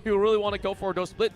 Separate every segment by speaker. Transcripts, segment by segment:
Speaker 1: you really want to go for those split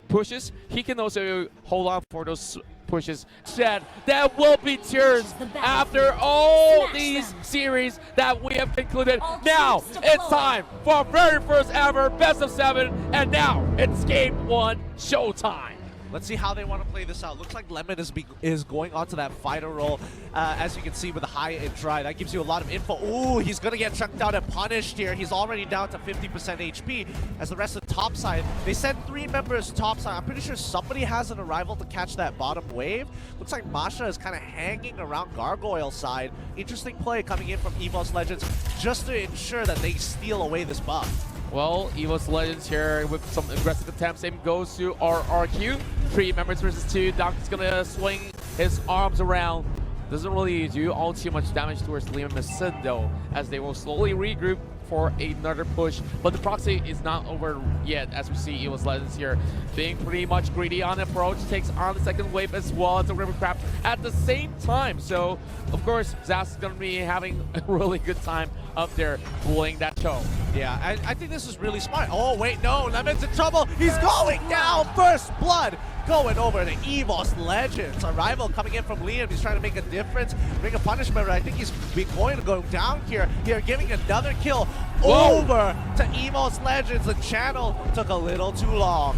Speaker 1: pushes, he can also hold on for those pushes. Instead, that will be tears after all these series that we have concluded. Now it's time for our very first ever best of 7, and now it's game 1 showtime.
Speaker 2: Let's see how they want to play this out. Looks like Lemon is going onto that fighter role, as you can see with the high and dry. That gives you a lot of info. Ooh, he's going to get chunked out and punished here. He's already down to 50% HP. As the rest of the top side, they sent 3 members top side. I'm pretty sure somebody has an arrival to catch that bottom wave. Looks like Masha is kind of hanging around Gargoyle side. Interesting play coming in from EVOS Legends just to ensure that they steal away this buff.
Speaker 1: Well, EVOS Legends here with some aggressive attempts. Same goes to RRQ. 3 members versus 2. Doc is gonna swing his arms around. Doesn't really do all too much damage towards Liam and Cindo, as they will slowly regroup for another push. But the proxy is not over yet, as we see EVOS Legends here being pretty much greedy on approach. Takes on the second wave as well as the River Crab at the same time. So, of course, Zas is going to be having a really good time up there pulling that show.
Speaker 2: Yeah, I think this is really smart. Oh, wait, no, Lemon's in trouble. He's going down. First blood going over to EVOS Legends. Arrival coming in from Liam. He's trying to make a difference, bring a punishment. I think he's going to go down here. Giving another kill over to EVOS Legends. The channel took a little too long.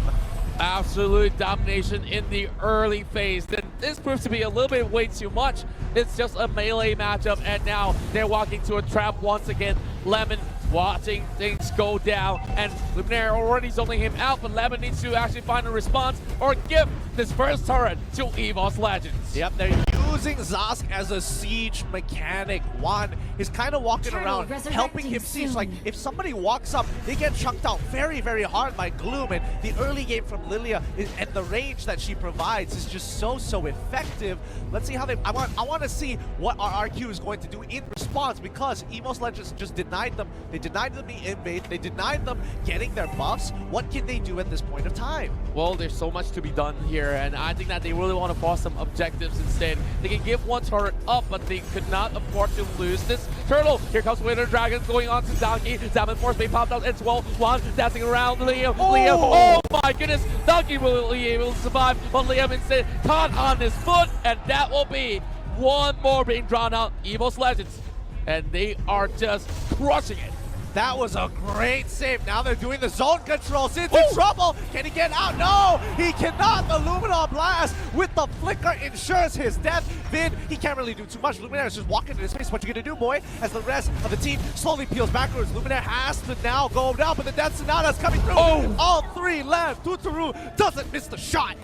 Speaker 1: Absolute domination in the early phase. Then this proves to be a little bit way too much. It's just a melee matchup, and now they're walking to a trap once again. Lemon watching things go down, and Luminaire already zoning him out, but Lemon needs to actually find a response or give this first turret to EVOS Legends.
Speaker 2: Yep, they're using Zask as a siege mechanic. Juan is kind of walking around, helping him siege. Like, if somebody walks up, they get chunked out very, very hard by Gloom, and the early game from Lilia and the range that she provides is just so effective. Let's see how they... I want to see what RRQ is going to do in response, because EVOS Legends just denied them. They denied them the invade. They denied them getting their buffs. What can they do at this point of time?
Speaker 1: Well, there's so much to be done here, and I think that they really want to force some objectives instead. They can give one turret up, but they could not afford to lose this turtle. Here comes Winter Dragon going on to Donkey. Salmon Force being popped out as well. Juan dancing around Liam. Liam, oh my goodness. Donkey will be able to survive, but Liam instead caught on his foot, and that will be one more being drawn out. EVOS Legends, and they are just crushing it.
Speaker 2: That was a great save. Now they're doing the zone control. Sin's in trouble. Can he get out? No, he cannot. The Luminol Blast with the flicker ensures his death. Vin, he can't really do too much. Luminaire is just walking into his face. What you gonna do, boy? As the rest of the team slowly peels backwards. Luminaire has to now go down, but the Death Sonata's coming through. All 3 left. Tuturu doesn't miss the shot.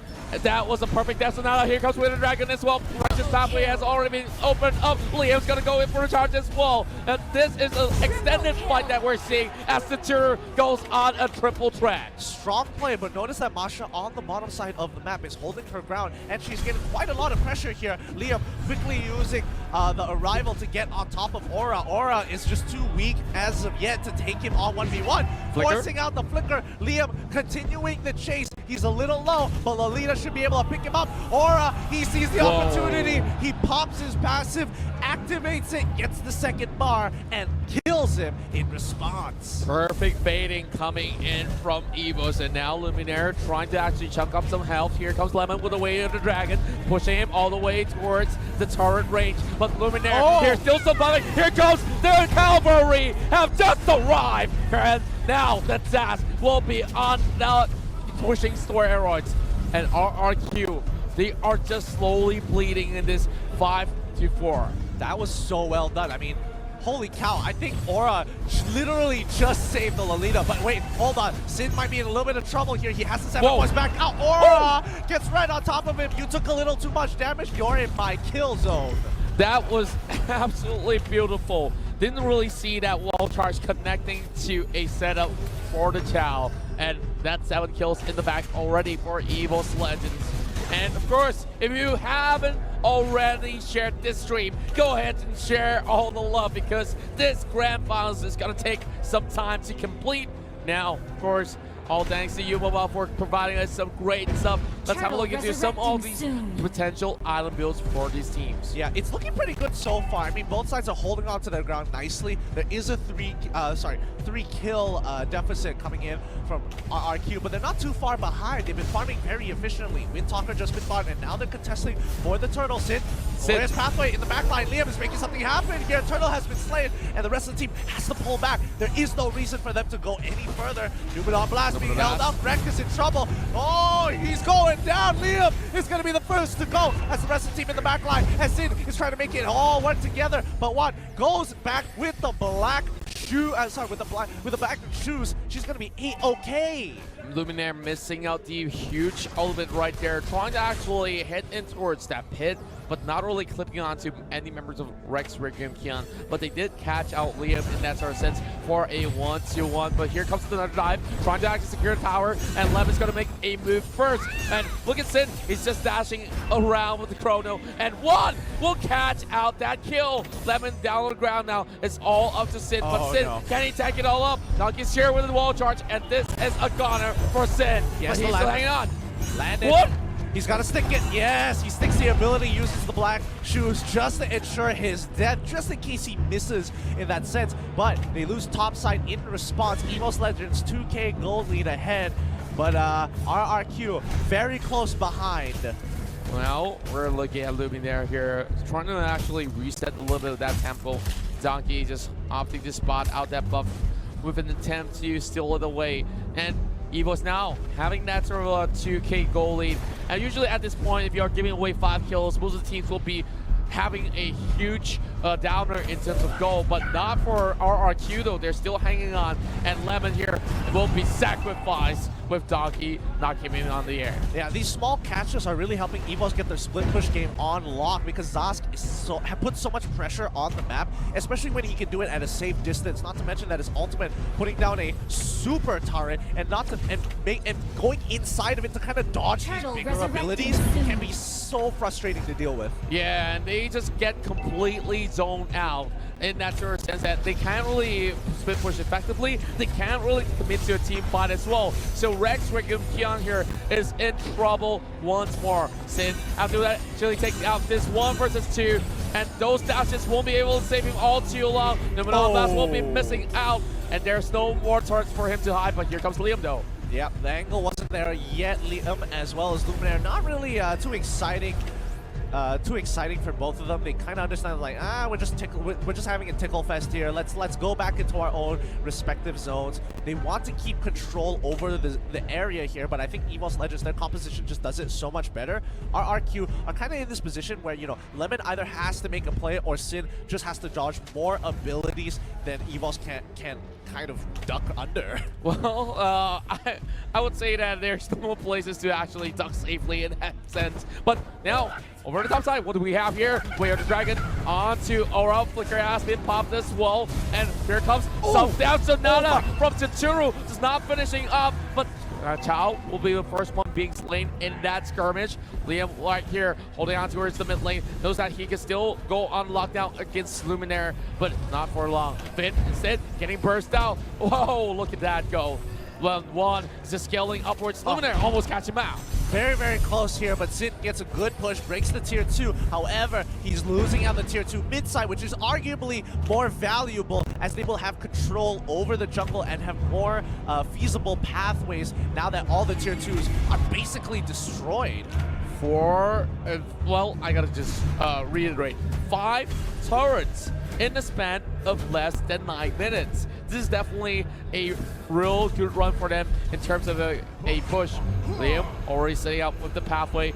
Speaker 1: That was a perfect Death Sonata. Here comes Winter Dragon as well. Righteous pathway has already been opened up. Liam's gonna go in for a charge as well. And this is an extended fight that we're seeing as the tour goes on a triple threat.
Speaker 2: Strong play, but notice that Masha on the bottom side of the map is holding her ground, and she's getting quite a lot of pressure here. Liam quickly using the arrival to get on top of Aura. Aura is just too weak as of yet to take him on 1v1. Forcing out the flicker. Liam continuing the chase. He's a little low, but Lolita should be able to pick him up. Aura, he sees the opportunity. He pops his passive, activates it, gets the second bar, and kills him in response.
Speaker 1: Perfect baiting coming in from EVOS, and now Luminaire trying to actually chunk up some health. Here comes Lemon with the way of the dragon, pushing him all the way towards the turret range. But Luminaire, here's still surviving. Here goes the cavalry, have just arrived, and now the Zas will be on the pushing steroids, and RRQ, they are just slowly bleeding in this 5-4.
Speaker 2: That was so well done. I mean, holy cow, I think Aura literally just saved the Lolita. But wait, hold on. Sin might be in a little bit of trouble here. He has to send boys back out. Aura gets right on top of him. You took a little too much damage. You're in my kill zone.
Speaker 1: That was absolutely beautiful. Didn't really see that wall charge connecting to a setup for the Chow. And that's 7 kills in the back already for EVOS Legends. And of course, if you haven't already shared this stream, go ahead and share all the love, because this Grand Finals is going to take some time to complete. Now, of course, All thanks to you, Mobile, for providing us some great stuff. Let's have a look into some of these potential island builds for these teams.
Speaker 2: Yeah, it's looking pretty good so far. I mean, both sides are holding on to their ground nicely. There is a three kill deficit coming in from RRQ, but they're not too far behind. They've been farming very efficiently. Windtalker just been farmed, and now they're contesting for the Turtle. Sid, Glorious Pathway in the back line. Liam is making something happen here. Turtle has been slain, and the rest of the team has to pull back. There is no reason for them to go any further. Numenor Blast being held up. Wreck is in trouble. Oh, he's going down. Liam is going to be the first to go as the rest of the team in the back line. As Sid is trying to make it all work together, but what goes back with the black shoe? With the black shoes, she's going to be A-okay.
Speaker 1: Luminaire missing out the huge element right there, trying to actually head in towards that pit, but not really clipping onto any members of Rex, Ricky, and Kian. But they did catch out Liam in that sort of sense for a 1-2-1. But here comes another dive, trying to actually secure the tower, and Lemon's going to make a move first. And look at Sin, he's just dashing around with the chrono, and one will catch out that kill. Lemon down on the ground now. It's all up to Sin, but Sin, can he take it all up? Donkey's here with the wall charge, and this is a goner for Sin.
Speaker 2: Yes,
Speaker 1: but he's still hanging on.
Speaker 2: Landed.
Speaker 1: What?
Speaker 2: He's got to stick it. Yes, he sticks the ability, uses the black shoes just to ensure his death, just in case he misses in that sense. But they lose topside in response. EVOS Legends 2K gold lead ahead, but RRQ very close behind.
Speaker 1: Well, we're looking at Luminaire here, trying to actually reset a little bit of that tempo. Donkey just opting to spot out that buff with an attempt to steal it away. And EVOS now having that sort of a 2K goal lead. And usually at this point, if you are giving away 5 kills, most of the teams will be having a huge downer in terms of goal, but not for RRQ though. They're still hanging on, and Lemon here will be sacrificed with Donkey not keeping on the air.
Speaker 2: Yeah, these small catches are really helping EVOS get their split push game on lock, because Zask is puts so much pressure on the map, especially when he can do it at a safe distance. Not to mention that his ultimate putting down a super turret and going inside of it to kind of dodge these bigger abilities can be so frustrating to deal with.
Speaker 1: Yeah, and they just get completely zoned out in that sort of sense that they can't really split push effectively. They can't really commit to a team fight as well. So Rex, Rick, and Kian here is in trouble once more. Sin, after that, actually takes out this 1 versus 2, and those dashes won't be able to save him all too long. Numenor Blast will be missing out, and there's no more turrets for him to hide, but here comes Liam though.
Speaker 2: Yep, the angle wasn't there yet. Liam as well as Luminaire, not really too exciting for both of them. They kind of understand, like, we're just having a tickle fest here. Let's go back into our own respective zones. They want to keep control over the area here, but I think EVOS Legends, their composition just does it so much better. RRQ are kind of in this position where, you know, Lemon either has to make a play or Sin just has to dodge more abilities than EVOS can kind of duck under.
Speaker 1: Well, I would say that there's no places to actually duck safely in that sense. But now, over the top side, what do we have here? Way of the Dragon onto Aura. Flicker has been popped as well. And here comes some down Sonata from Tsuru. Just not finishing up, but Chao will be the first one being slain in that skirmish. Liam right here holding on towards the mid lane. Knows that he can still go on lockdown against Luminaire, but not for long. Finn instead getting burst out. Whoa, look at that go. Well, one is just scaling upwards. Luminaire almost catch him out.
Speaker 2: Very, very close here, but Sin gets a good push, breaks the tier 2. However, he's losing out the tier 2 mid side, which is arguably more valuable as they will have control over the jungle and have more feasible pathways now that all the tier 2s are basically destroyed.
Speaker 1: Well, I gotta just reiterate, 5 turrets in the span of less than 9 minutes. This is definitely a real good run for them in terms of a push. Liam already setting up with the pathway.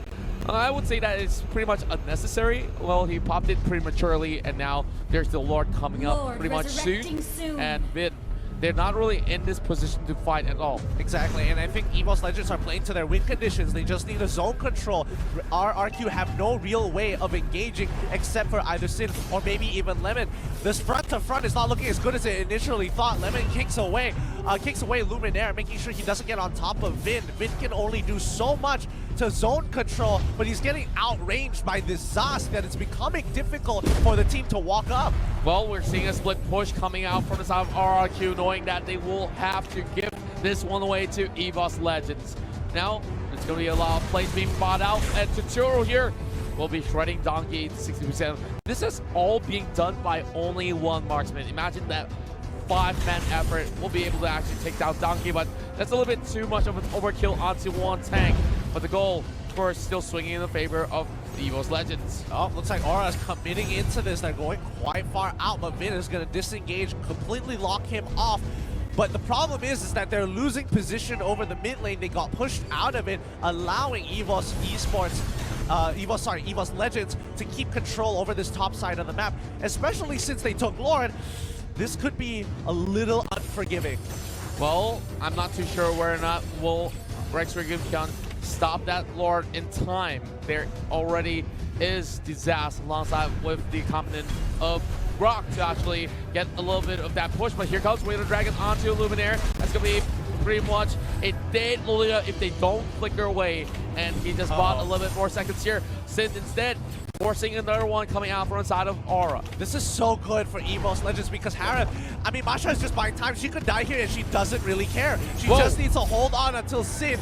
Speaker 1: I would say that it's pretty much unnecessary. Well, he popped it prematurely, and now there's the Lord coming up pretty much soon. And Vin, they're not really in this position to fight at all.
Speaker 2: Exactly, and I think EVOS Legends are playing to their win conditions. They just need a zone control. RRQ have no real way of engaging except for either Sin or maybe even Lemon. This front to front is not looking as good as it initially thought. Lemon kicks away Luminaire, making sure he doesn't get on top of Vin. Vin can only do so much to zone control, but he's getting outranged by this Zask that it's becoming difficult for the team to walk up.
Speaker 1: Well, we're seeing a split push coming out from the side of RRQ, knowing that they will have to give this one away to EVOS Legends. Now, there's going to be a lot of plays being bought out, and Tutorial here will be shredding Donkey to 60%. This is all being done by only one marksman. Imagine that 5-man effort will be able to actually take down Donkey, but that's a little bit too much of an overkill onto one tank. But the goal, of course, still swinging in the favor of the EVOS Legends.
Speaker 2: Oh, looks like Aura is committing into this. They're going quite far out, but Vin is going to disengage, completely lock him off. But the problem is that they're losing position over the mid lane. They got pushed out of it, allowing EVOS Esports, EVOS Legends to keep control over this top side of the map, especially since they took Lord. This could be a little unforgiving.
Speaker 1: Well, I'm not too sure whether or not will Rex Riggin can stop that Lord in time. There already is Disaster alongside with the component of Rock to actually get a little bit of that push, but here comes Wailer Dragon onto Luminaire. That's gonna be pretty much a dead Lilia if they don't flicker away, and he just bought a little bit more seconds here. Sin instead forcing another one coming out from inside of Aura.
Speaker 2: This is so good for EVOS Legends because Hara, I mean, Masha is just buying time. She could die here and she doesn't really care. She just needs to hold on until Sin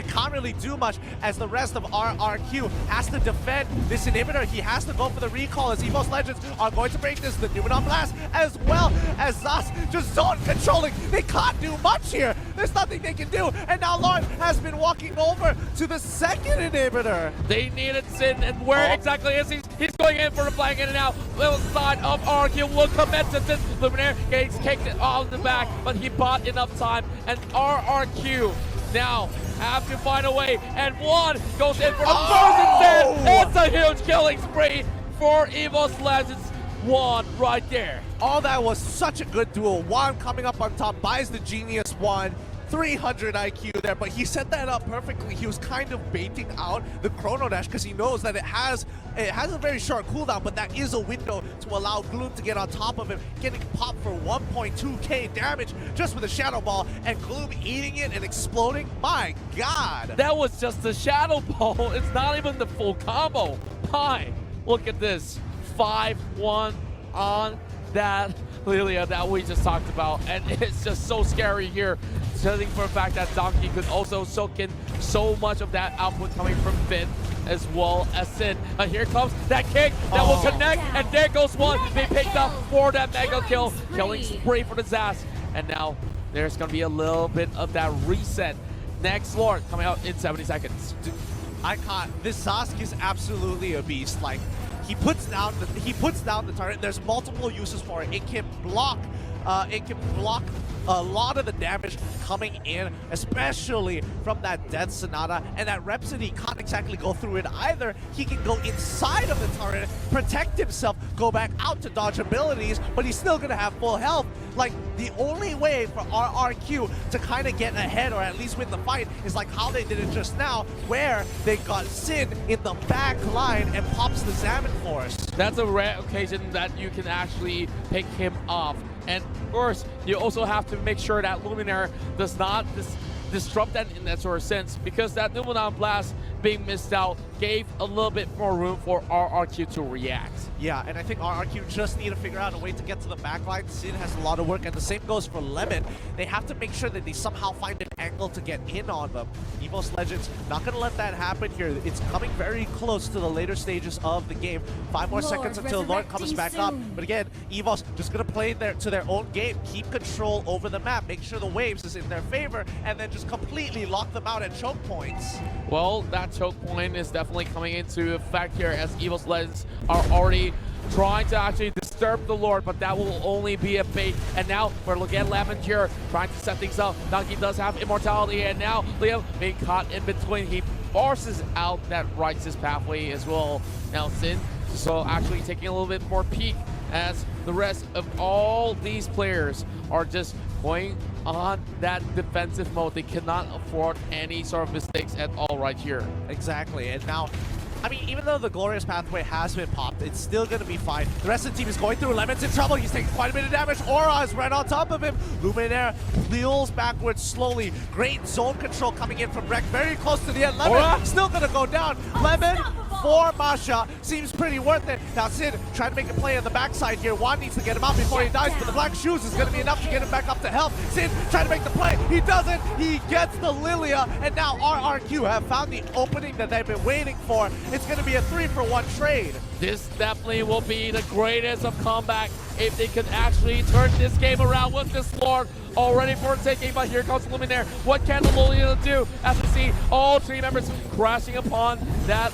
Speaker 2: can't really do much, as the rest of RRQ has to defend this inhibitor. He has to go for the recall as EVOS Legends are going to break this. The Numenon Blast as well as Zas just zone controlling. They can't do much here. There's nothing they can do. And now Lord has been walking over to the second inhibitor.
Speaker 1: They needed Sin, and where exactly is he? He's going in for the flank in and out. Little side of RRQ will commit to this. Luminaire gets kicked off the back, but he bought enough time, and RRQ now have to find a way, and one goes in for the first instead. It's a huge killing spree for EVOS Legends. One right there.
Speaker 2: Oh, that was such a good duel. Juan coming up on top, buys the Genius one. 300 IQ there, but he set that up perfectly. He was kind of baiting out the Chrono Dash because he knows that it has a very short cooldown, but that is a window to allow Gloom to get on top of him, getting popped for 1.2k damage just with a Shadow Ball, and Gloom eating it and exploding. My God.
Speaker 1: That was just the Shadow Ball. It's not even the full combo. Hi, look at this. 5-1 on that Lilia that we just talked about, and it's just so scary here, judging for the fact that Donkey could also soak in so much of that output coming from Finn as well as Sin. Here comes that kick that will connect, and there goes one. They picked up for that mega kill, killing spree for the Zas, and now there's gonna be a little bit of that reset. Next Lord coming out in 70 seconds.
Speaker 2: Dude, I can't. This Zask is absolutely a beast. Like, he puts down the turret. There's multiple uses for it. It can block a lot of the damage coming in, especially from that Death Sonata, and that Rhapsody can't exactly go through it either. He can go inside of the turret, protect himself, go back out to dodge abilities, but he's still gonna have full health. Like, the only way for RRQ to kind of get ahead, or at least win the fight, is like how they did it just now, where they got Sin in the back line and pops the Salmon Force.
Speaker 1: That's a rare occasion that you can actually pick him off. And of course, you also have to make sure that Luminaire does not disrupt that in that sort of sense, because that Numenon Blast being missed out gave a little bit more room for RRQ to react.
Speaker 2: Yeah, and I think RRQ just need to figure out a way to get to the backline. Sin has a lot of work, and the same goes for Lemon. They have to make sure that they somehow find an angle to get in on them. EVOS Legends not going to let that happen here. It's coming very close to the later stages of the game. 5 more seconds until Lord comes back up. But again, EVOS just going to play to their own game, keep control over the map, make sure the waves is in their favor, and then just completely lock them out at choke points.
Speaker 1: Well, that choke point is definitely coming into effect here, as EVOS Legends are already trying to actually disturb the Lord, but that will only be a bait. And now we're looking at Lemon here, trying to set things up. Donkey does have immortality, and now Liam being caught in between. He forces out that righteous pathway as well. Now Sin, so actually taking a little bit more peek, as the rest of all these players are just going on that defensive mode. They cannot afford any sort of mistakes at all right here.
Speaker 2: Exactly, and now I mean, even though the glorious pathway has been popped, it's still going to be fine. The rest of the team is going through. Lemon's in trouble. He's taking quite a bit of damage. Aura is right on top of him. Luminaire peels backwards slowly. Great zone control coming in from Rek. Very close to the end. Lemon still going to go down. Lemon for Masha seems pretty worth it. Now Sid trying to make a play on the backside here. Juan needs to get him out before he dies, but the black shoes is going to be enough to get him back up to health. Sid trying to make the play. He doesn't. He gets the Lilia, and now RRQ have found the opening that they've been waiting for. It's going to be a 3-for-1 trade.
Speaker 1: This definitely will be the greatest of comeback if they can actually turn this game around with this Lord already for taking, but here comes Luminaire. What can the Lilia do? As we see all three members crashing upon that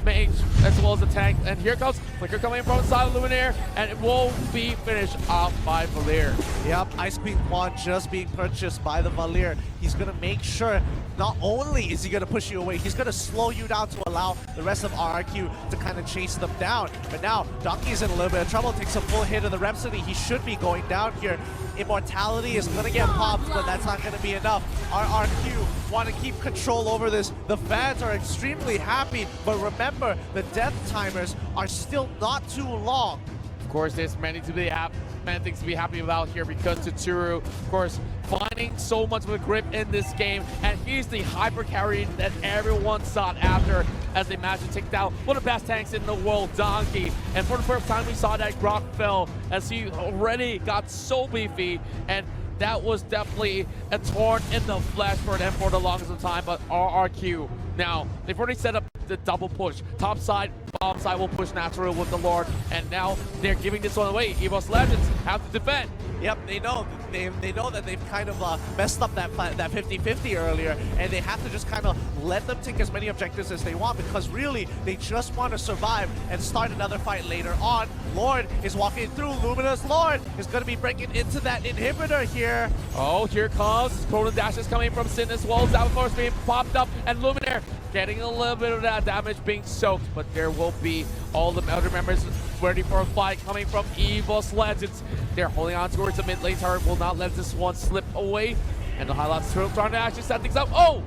Speaker 1: mage as well as the tank, and here comes Flicker coming from the side of Luminaire, and it will be finished off by Valir.
Speaker 2: Yep, Ice Queen Juan just being purchased by the Valir. He's gonna make sure not only is he gonna push you away, he's gonna slow you down to allow the rest of RRQ to kind of chase them down. But now Donkey's in a little bit of trouble, takes a full hit of the Rhapsody. He should be going down here. Immortality is gonna get popped, but that's not gonna be enough. RRQ want to keep control over this. The fans are extremely happy, but remember, the death timers are still not too long.
Speaker 1: Of course, there's many things to be happy about here because Tsuru, of course, finding so much of a grip in this game, and he's the hyper carry that everyone sought after as they managed to take down one of the best tanks in the world, Donkey. And for the first time, we saw that Grok fell as he already got so beefy, and that was definitely a thorn in the flesh for them for the longest of time. But RRQ, now, they've already set up the double push. Top side, bottom side will push natural with the Lord, and now they're giving this one away. EVOS Legends have to defend.
Speaker 2: Yep, they know that they've kind of messed up that 50-50 earlier, and they have to just kind of let them take as many objectives as they want, because really they just want to survive and start another fight later on. Lord is walking through. Luminous Lord is going to be breaking into that inhibitor here.
Speaker 1: Oh, here comes Chrono Dash is coming from Sin as well. Zavafors being popped up, and Luminaire getting a little bit of that damage being soaked, but there will be all the other members ready for a fight coming from EVOS Legends. They're holding on towards the mid lane turret, will not let this one slip away. And the highlights trying to actually set things up. Oh!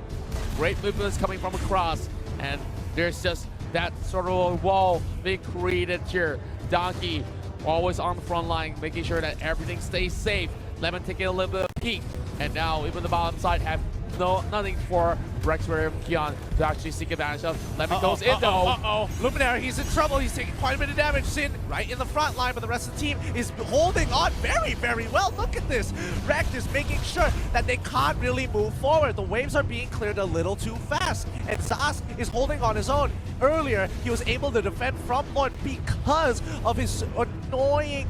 Speaker 1: Great movements coming from across. And there's just that sort of a wall being created here. Donkey always on the front line, making sure that everything stays safe. Lemon taking a little bit of peek. And now even the bottom side have nothing for Rexbury and Keon to actually seek advantage of. Lemon goes in though.
Speaker 2: Luminaire, he's in trouble. He's taking quite a bit of damage. Sin right in the front line, but the rest of the team is holding on very, very well. Look at this. Rex is making sure that they can't really move forward. The waves are being cleared a little too fast, and Zas is holding on his own. Earlier, he was able to defend from Lord because of his annoying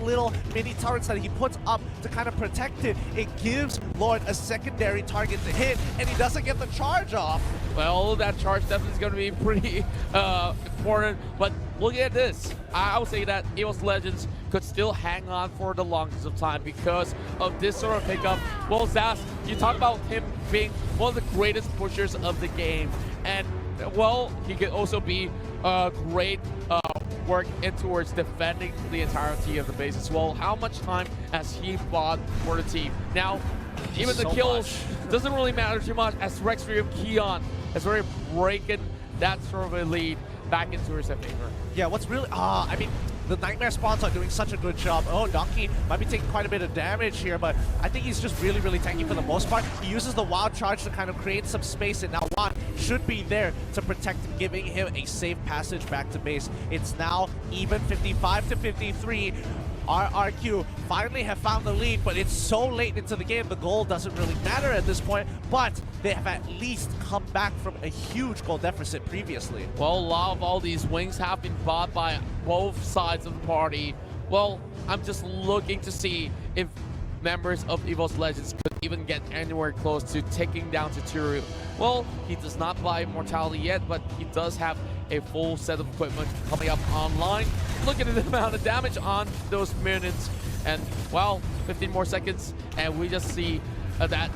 Speaker 2: little mini turrets that he puts up to kind of protect it. It gives Lord a secondary target to hit, and he doesn't get the charge off.
Speaker 1: Well, that charge definitely is going to be pretty important, but look at this. I would say that EVOS Legends could still hang on for the longest of time because of this sort of pickup. Well, Zas, you talk about him being one of the greatest pushers of the game, and well, he could also be great work in towards defending the entirety of the base as well. How much time has he bought for the team? Now, even the kills doesn't really matter too much as Rexbury and Keon has already breaking that sort of a lead back into his favor.
Speaker 2: Yeah, what's really, I mean, the Nightmare spawns are doing such a good job. Oh, Donkey might be taking quite a bit of damage here, but I think he's just really, really tanky for the most part. He uses the Wild Charge to kind of create some space, and now Juan should be there to protect him, giving him a safe passage back to base. It's now even 55-53. RRQ finally have found the lead, but it's so late into the game, the goal doesn't really matter at this point, but they have at least come back from a huge goal deficit previously.
Speaker 1: Well, a lot of all these wings have been bought by both sides of the party. Well, I'm just looking to see if members of EVOS Legends could even get anywhere close to taking down Tsuru. Well, he does not buy Immortality yet, but he does have a full set of equipment coming up online. Look at the amount of damage on those minutes, and well, 15 more seconds, and we just see that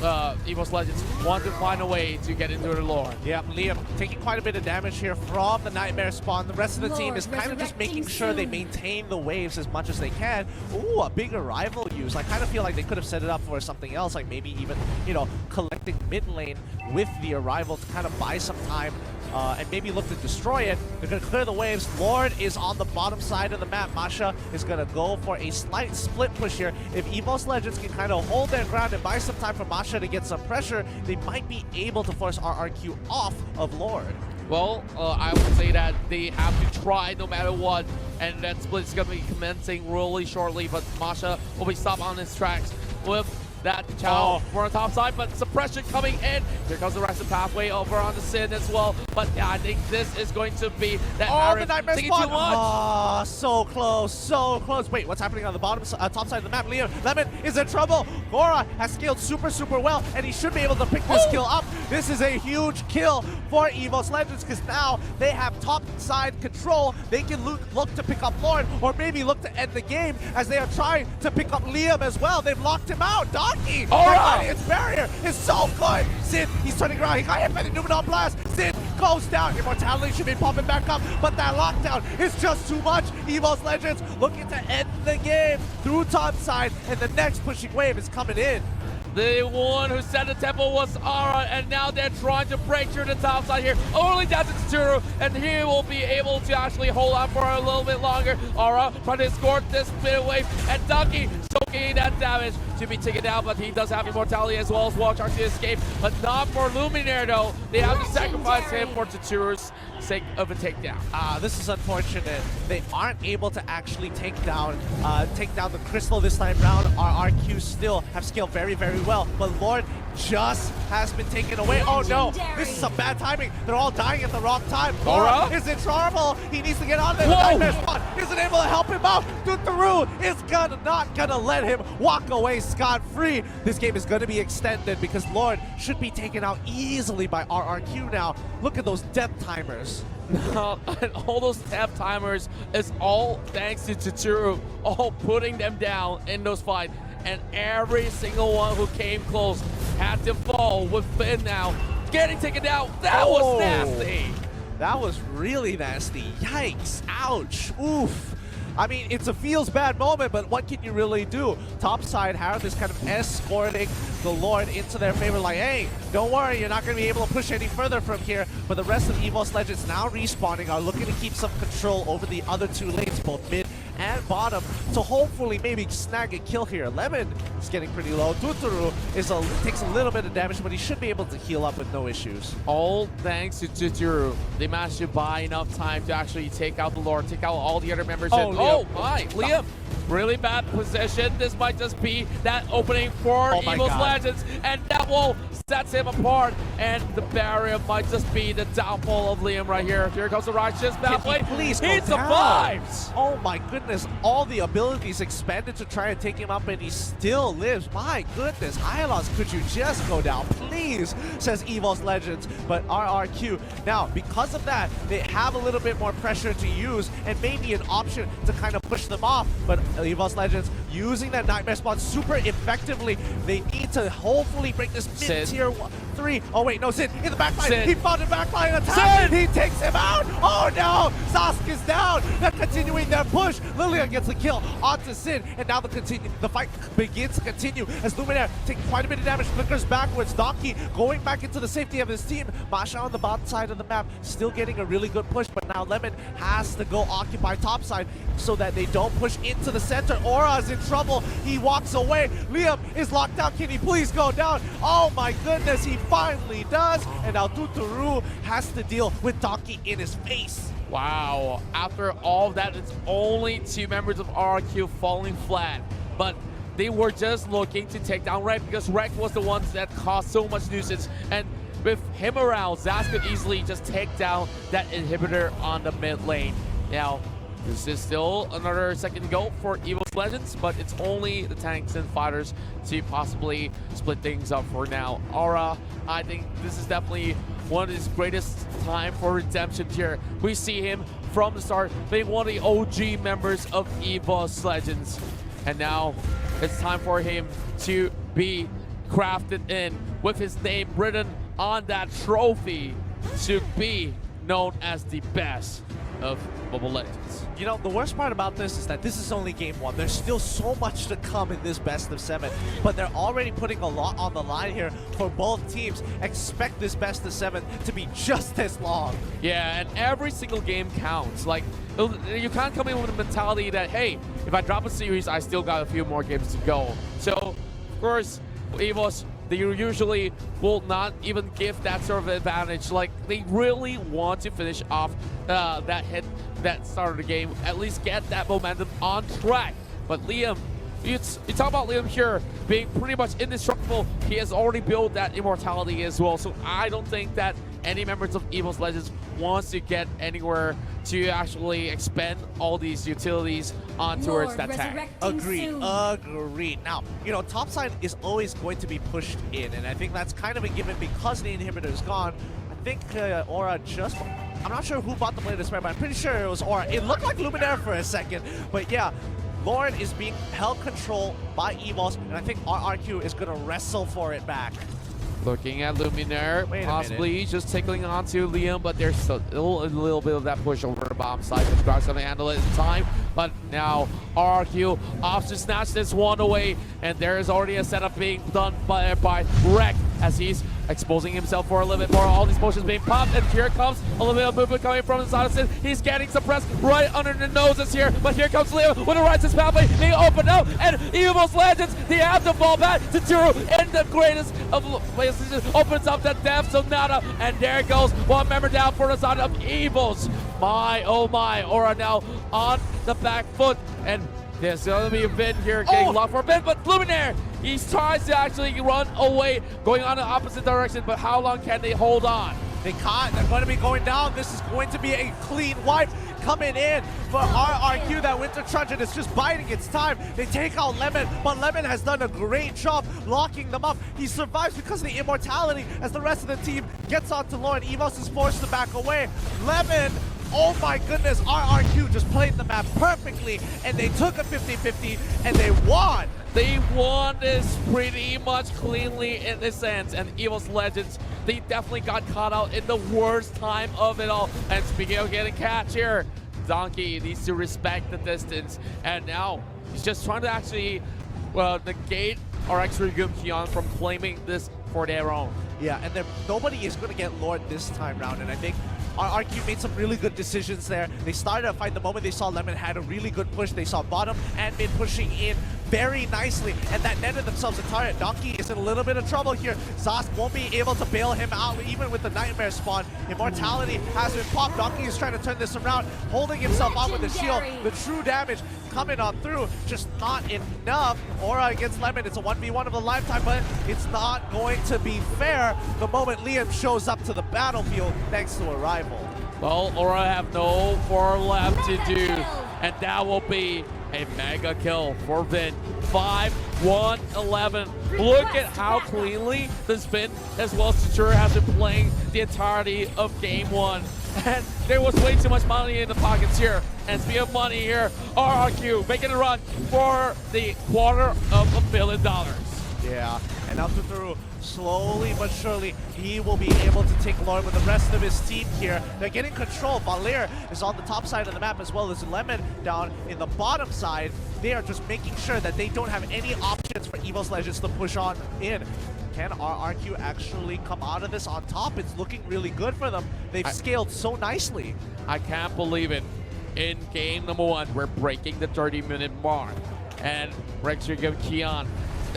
Speaker 1: EVOS Legends want to find a way to get into the Lord.
Speaker 2: Yeah, Liam taking quite a bit of damage here from the Nightmare spawn. The rest of the team is kind of just making sure they maintain the waves as much as they can. Ooh, a big arrival use. I kind of feel like they could have set it up for something else, like maybe even, you know, collecting mid lane with the arrival to kind of buy some time and maybe look to destroy it. They're going to clear the waves. Lord is on the bottom side of the map. Masha is going to go for a slight split push here. If EVOS Legends can kind of hold their ground and buy some time for Masha to get some pressure, they might be able to force RRQ off of Lord.
Speaker 1: Well, I would say that they have to try no matter what, and that split is going to be commencing really shortly, but Masha will be stopped on his tracks with that channel for on the top side, but suppression coming in. Here comes the rest of the pathway over on the Sin as well, but yeah, I think this is going to be that
Speaker 2: the nightmare
Speaker 1: taking
Speaker 2: spot.
Speaker 1: too much.
Speaker 2: Oh, so close, so close. Wait, what's happening on the bottom, top side of the map? Liam Lemon is in trouble. Gora has scaled super well, and he should be able to pick this kill up. This is a huge kill for EVOS Legends, because now they have top side control. They can look to pick up Lord, or maybe look to end the game, as they are trying to pick up Liam as well. They've locked him out. Donkey!
Speaker 1: Alright!
Speaker 2: Its barrier is so good! Sid, he's turning around. He got hit by the Numenor Blast. Sid goes down. Immortality should be popping back up, but that lockdown is just too much. EVOS Legends looking to end the game through top side, and the next pushing wave is coming in.
Speaker 1: The one who set the tempo was Ara, and now they're trying to break through the top side here. Only down to Tsuru, and he will be able to actually hold on for a little bit longer. Ara trying to escort this spin wave, and Donkey soaking that damage to be taken down, but he does have immortality as well as well, trying to escape, but not for Luminaire though. They have to sacrifice him for Tsuru's sake of a takedown.
Speaker 2: This is unfortunate. They aren't able to actually take down the crystal this time round. RRQ still have scaled very well, but Lord just has been taken away. Oh no, this is some bad timing. They're all dying at the wrong time. Gora is in trouble. He needs to get on there. The nightmare spot isn't able to help him out. Dutaru is not gonna let him walk away scot-free. This game is gonna be extended because Lord should be taken out easily by RRQ now. Look at those death timers.
Speaker 1: And all those death timers is all thanks to Tsuru, all putting them down in those fights. And every single one who came close had to fall with Finn now getting taken down. That was nasty.
Speaker 2: That was really nasty. Yikes. Ouch. Oof. I mean, it's a feels bad moment, but what can you really do? Topside, Harith is kind of escorting the Lord into their favor, like, hey, don't worry, you're not going to be able to push any further from here. But the rest of EVOS Legends now respawning are looking to keep some control over the other two lanes, both mid and bottom, to hopefully maybe snag a kill here. Lemon is getting pretty low. Dutaru takes a little bit of damage, but he should be able to heal up with no issues.
Speaker 1: All thanks to Dutaru. They managed to buy enough time to actually take out the Lord, take out all the other members. Oh my, Liam, really bad position. This might just be that opening for EVOS Legends, and that will set him apart, and the barrier might just be the downfall of Liam right here. Here comes the righteous pathway.
Speaker 2: Please,
Speaker 1: he survives.
Speaker 2: Oh my goodness, all the abilities expanded to try and take him up, and he still lives. My goodness, Hylos, could you just go down, please, says EVOS Legends. But RRQ, now, because of that, they have a little bit more pressure to use, and maybe an option to kind of push them off. But EVOS Legends using that nightmare spot super effectively. They need to hopefully break this mid-tier 3. Oh wait, no, Sid in the backline. He found a backline attack. He takes him out. Oh no, Sask is down. They're continuing their push. Lilian gets the kill onto Sid, and now the fight begins to continue as Luminaire taking quite a bit of damage, flickers backwards. Donkey going back into the safety of his team. Masha on the bottom side of the map, still getting a really good push, but now Lemon has to go occupy top side so that they don't push into the center. Aura's in trouble. He walks away. Liam is locked down. Can he please go down? Oh my goodness, he finally does. And now Dutaru has to deal with Donkey in his face.
Speaker 1: Wow, after all of that, it's only 2 members of RRQ falling flat. But they were just looking to take down Rek, because Rek was the one that caused so much nuisance. And with him around, Zaz could easily just take down that inhibitor on the mid lane. Now, this is still another second go for EVOS Legends, but it's only the tanks and fighters to possibly split things up for now. Aura, I think this is definitely one of his greatest time for redemption here. We see him from the start being one of the OG members of EVOS Legends. And now it's time for him to be crafted in with his name written on that trophy to be known as the best. of Mobile Legends.
Speaker 2: You know, the worst part about this is that this is only game 1. There's still so much to come in this best of 7, but they're already putting a lot on the line here for both teams. Expect this best of 7 to be just as long.
Speaker 1: Yeah, and every single game counts. Like, you can't come in with a mentality that, hey, if I drop a series, I still got a few more games to go. So, of course, EVOS, they usually will not even give that sort of advantage. Like, they really want to finish off that start of the game, at least get that momentum on track. But Liam, you talk about Liam here being pretty much indestructible. He has already built that immortality as well. So I don't think that any members of EVOS Legends wants to get anywhere to actually expend all these utilities on towards that tank.
Speaker 2: Agreed. Now, you know, topside is always going to be pushed in, and I think that's kind of a given because the inhibitor is gone. I think Aura just... I'm not sure who bought the Blade of Despair, but I'm pretty sure it was Aura. It looked like Luminaire for a second, but yeah. Lauren is being held control by EVOS, and I think RRQ is going to wrestle for it back.
Speaker 1: Looking at Luminaire, possibly just tickling onto Liam, but there's still a little bit of that push over the bottom side. The Spark's going to handle it in time, but now RRQ opts to snatch this one away, and there is already a setup being done by Rek as he's exposing himself for a little bit more. All these potions being popped, and here comes a little bit of movement coming from the side of Sin. He's getting suppressed right under the noses here, but here comes Leo with a righteous pathway being opened up, and EVOS Legends, they have to fall back to Turu in the greatest of places. Opens up that death Sonata, and there goes one member down for the side of EVOS. My, oh my, Aura now on the back foot, and there's going to be a Vin here getting locked for a bit, but Luminaire, he tries to actually run away, going on the opposite direction, but how long can they hold on?
Speaker 2: They can't. They're going to be going down. This is going to be a clean wipe coming in for RRQ. That Winter Truncheon is just biding its time. They take out Lemon, but Lemon has done a great job locking them up. He survives because of the immortality as the rest of the team gets onto Lauren. EVOS is forced to back away. Lemon, oh my goodness, RRQ just played the map perfectly, and they took a 50-50, and they won.
Speaker 1: They won this pretty much cleanly in this sense, and EVOS Legends, they definitely got caught out in the worst time of it all. And speaking of getting catch here, Donkey needs to respect the distance, and now he's just trying to actually negate RRQ Kion from claiming this for their own.
Speaker 2: Yeah, and nobody is going to get Lord this time round, and I think RRQ made some really good decisions there. They started a fight the moment they saw Lemon had a really good push. They saw bottom and mid pushing in very nicely, and that netted themselves a turret. Donkey is in a little bit of trouble here. Zast won't be able to bail him out even with the Nightmare spawn. Immortality has been popped. Donkey is trying to turn this around, holding himself on with the shield. The true damage coming on through, just not enough. Aura against Lemon, it's a 1v1 of a lifetime, but it's not going to be fair the moment Liam shows up to the battlefield thanks to a rival.
Speaker 1: Well, Aura have no more left to do, and that will be a mega kill for Vin. 5-1-11. Look at how cleanly this Vin as well as Satura has been playing the entirety of game 1. And there was way too much money in the pockets here. And speaking of money here, RRQ making a run for the $250 million.
Speaker 2: Yeah, and now Tuturu, slowly but surely, he will be able to take Lauren with the rest of his team here. They're getting control. Valir is on the top side of the map as well as Lemon down in the bottom side. They are just making sure that they don't have any options for EVOS Legends to push on in. Can RRQ actually come out of this on top? It's looking really good for them. They've scaled so nicely.
Speaker 1: I can't believe it. In game number 1, we're breaking the 30-minute mark. And RRQ Kion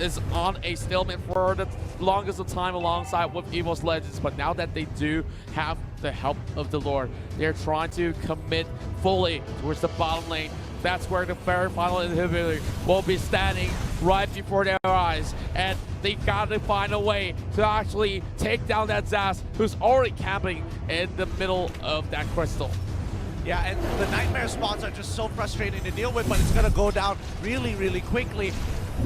Speaker 1: is on a stalemate for the longest of time alongside with EVOS Legends, but now that they do have the help of the Lord, they're trying to commit fully towards the bottom lane. That's where the very final inhibitor will be standing right before their eyes, and they gotta find a way to actually take down that Zast, who's already camping in the middle of that crystal.
Speaker 2: Yeah, and the Nightmare spawns are just so frustrating to deal with, but it's gonna go down really, really quickly.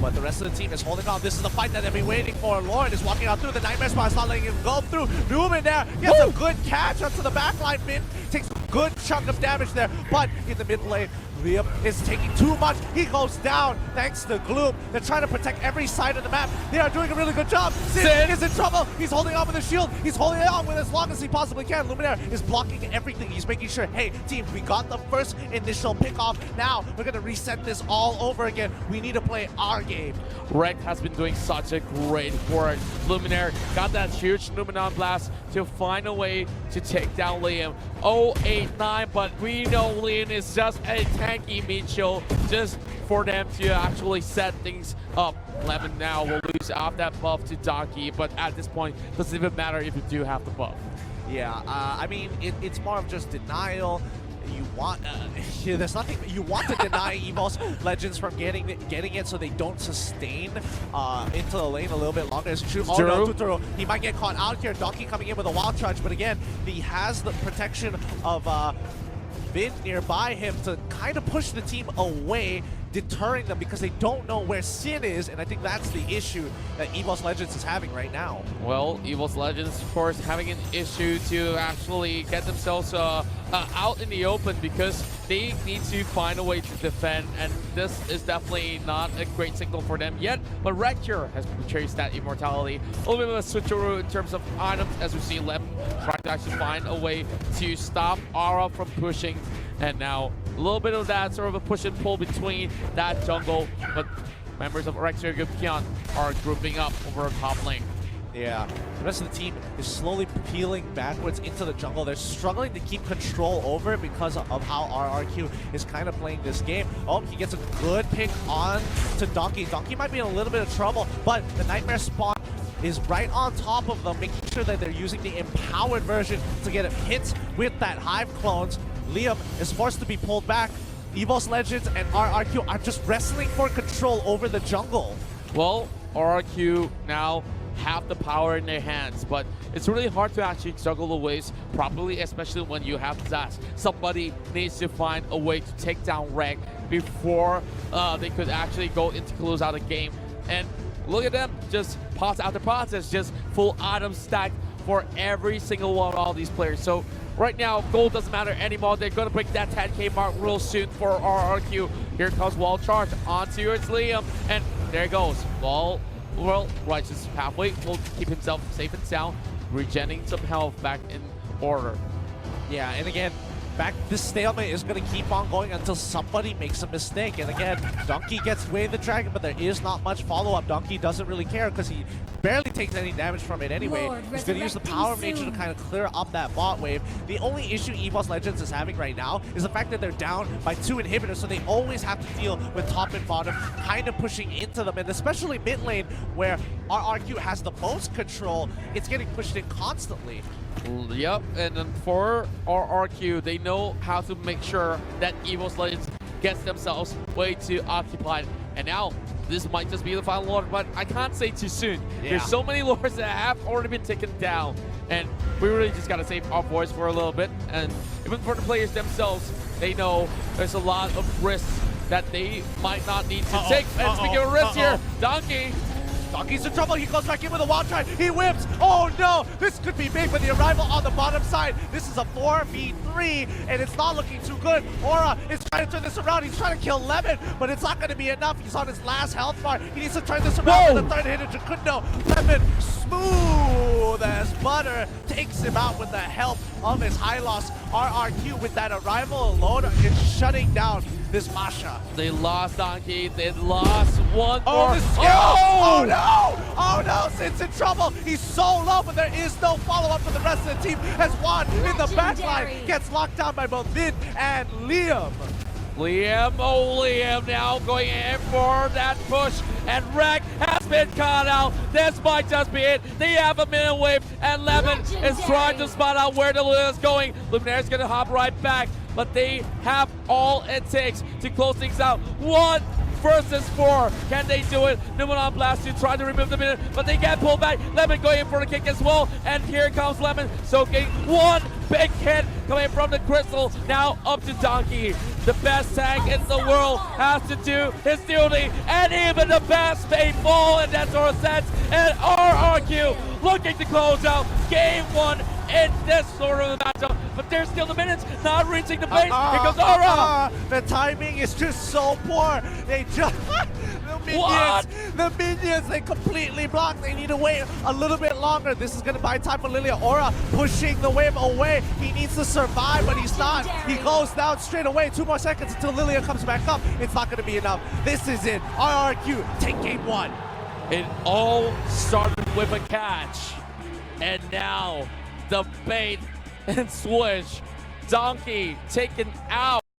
Speaker 2: But the rest of the team is holding on. This is the fight that they've been waiting for. Lauren is walking out through. The Nightmare spawn is not letting him go through. Newman there gets a good catch onto the backline. Finn takes a good chunk of damage there, but in the mid lane, Liam is taking too much. He goes down thanks to Gloom. They're trying to protect every side of the map. They are doing a really good job. Sin is in trouble. He's holding on with the shield. He's holding on with as long as he possibly can. Luminaire is blocking everything. He's making sure, hey, team, we got the first initial pick off. Now we're going to reset this all over again. We need to play our game.
Speaker 1: Rek has been doing such a great work. Luminaire got that huge Luminon blast to find a way to take down Liam. 089, but we know Liam is just a tanky Mitchell just for them to actually set things up. Lemon now will lose off that buff to Donkey, but at this point, doesn't even matter if you do have the buff.
Speaker 2: Yeah, I mean, it's more of just denial. You want, there's nothing, you want to deny EVOS Legends from getting it so they don't sustain into the lane a little bit longer. It's true. Oh no, Tuturu, he might get caught out here. Donkey coming in with a wild charge, but again, he has the protection of Vin nearby him to kind of push the team away, deterring them because they don't know where Sin is, and I think that's the issue that EVOS Legends is having right now.
Speaker 1: Well, EVOS Legends, of course, having an issue to actually get themselves out in the open because they need to find a way to defend, and this is definitely not a great signal for them yet, but Recture has purchased that immortality. A little bit of a switcheroo in terms of items, as we see Lem trying to actually find a way to stop Aura from pushing, and now a little bit of that sort of a push and pull between that jungle, but members of Recture Gupkian are grouping up over top lane.
Speaker 2: Yeah, the rest of the team is slowly peeling backwards into the jungle. They're struggling to keep control over it because of how RRQ is kind of playing this game. Oh, he gets a good pick on to Donkey. Donkey might be in a little bit of trouble, but the Nightmare Spawn is right on top of them, making sure that they're using the empowered version to get hits with that Hive clones. Liam is forced to be pulled back. EVOS Legends and RRQ are just wrestling for control over the jungle.
Speaker 1: Well, RRQ now have the power in their hands, but it's really hard to actually juggle the waves properly, especially when you have Zash. Somebody needs to find a way to take down Reg before they could actually go into close out a game. And look at them, just pots after pots, it's just full item stack for every single one of all these players. So right now, gold doesn't matter anymore. They're going to break that 10K mark real soon for RRQ. Here comes Wall Charge onto its Liam, and there it goes. Well, Righteous Pathway will keep himself safe and sound, regenerating some health back in order.
Speaker 2: Yeah, and again, this stalemate is going to keep on going until somebody makes a mistake. And again, Donkey gets away the dragon, but there is not much follow-up. Donkey doesn't really care because he barely takes any damage from it anyway. He's going to use the power of nature to kind of clear up that bot wave. The only issue EVOS Legends is having right now is the fact that they're down by 2 inhibitors, so they always have to deal with top and bottom kind of pushing into them, and especially mid lane where RRQ has the most control, it's getting pushed in constantly.
Speaker 1: Yep, and then for RRQ, they know how to make sure that EVOS Legends gets themselves way too occupied. And now, this might just be the final lord, but I can't say too soon. Yeah. There's so many lords that have already been taken down, and we really just gotta save our voice for a little bit. And even for the players themselves, they know there's a lot of risks that they might not need to take. And speaking of risks here, Donkey's in trouble. He goes back in with a wild try. He whips. Oh no, this could be big with the arrival on the bottom side. This is a 4v3, and it's not looking too good. Aura is trying to turn this around. He's trying to kill Lemon, but it's not going to be enough. He's on his last health bar. He needs to turn this around with the third hit of Jacundo. Lemon, smooth as butter, takes him out with the help of his high loss. RRQ with that arrival alone is shutting down this Masha. They lost Donkey. They lost one more.
Speaker 2: Oh no! Oh no! Sin's in trouble. He's so low, but there is no follow-up for the rest of the team as Juan in the backline gets locked down by both Vin and Liam.
Speaker 1: Liam now going in for that push, and Rek has been caught out. This might just be it. They have a minute wave, and Lemon is trying to spot out where the Luna is going. Luminaire's gonna hop right back, but they have all it takes to close things out. 1 versus 4. Can they do it? Numenon Blast to try to remove the minute, but they get pulled back. Lemon going in for the kick as well, and here comes Lemon soaking one big hit coming from the crystal. Now up to Donkey. The best tank in the world has to do his duty, and even the best may fall in that sort of sense. And RRQ looking to close out game 1 in this sort of matchup. but there's still the minutes. Not reaching the base. Here goes Aura.
Speaker 2: The timing is just so poor. They just the minions, they completely block. They need to wait a little bit longer. This is gonna buy time for Lilia. Aura pushing the wave away. He needs to survive, but he's not. He goes down straight away. 2 more seconds until Lilia comes back up. It's not gonna be enough. This is it. RRQ take game 1.
Speaker 1: It all started with a catch, and now the bait and switch. Donkey taken out.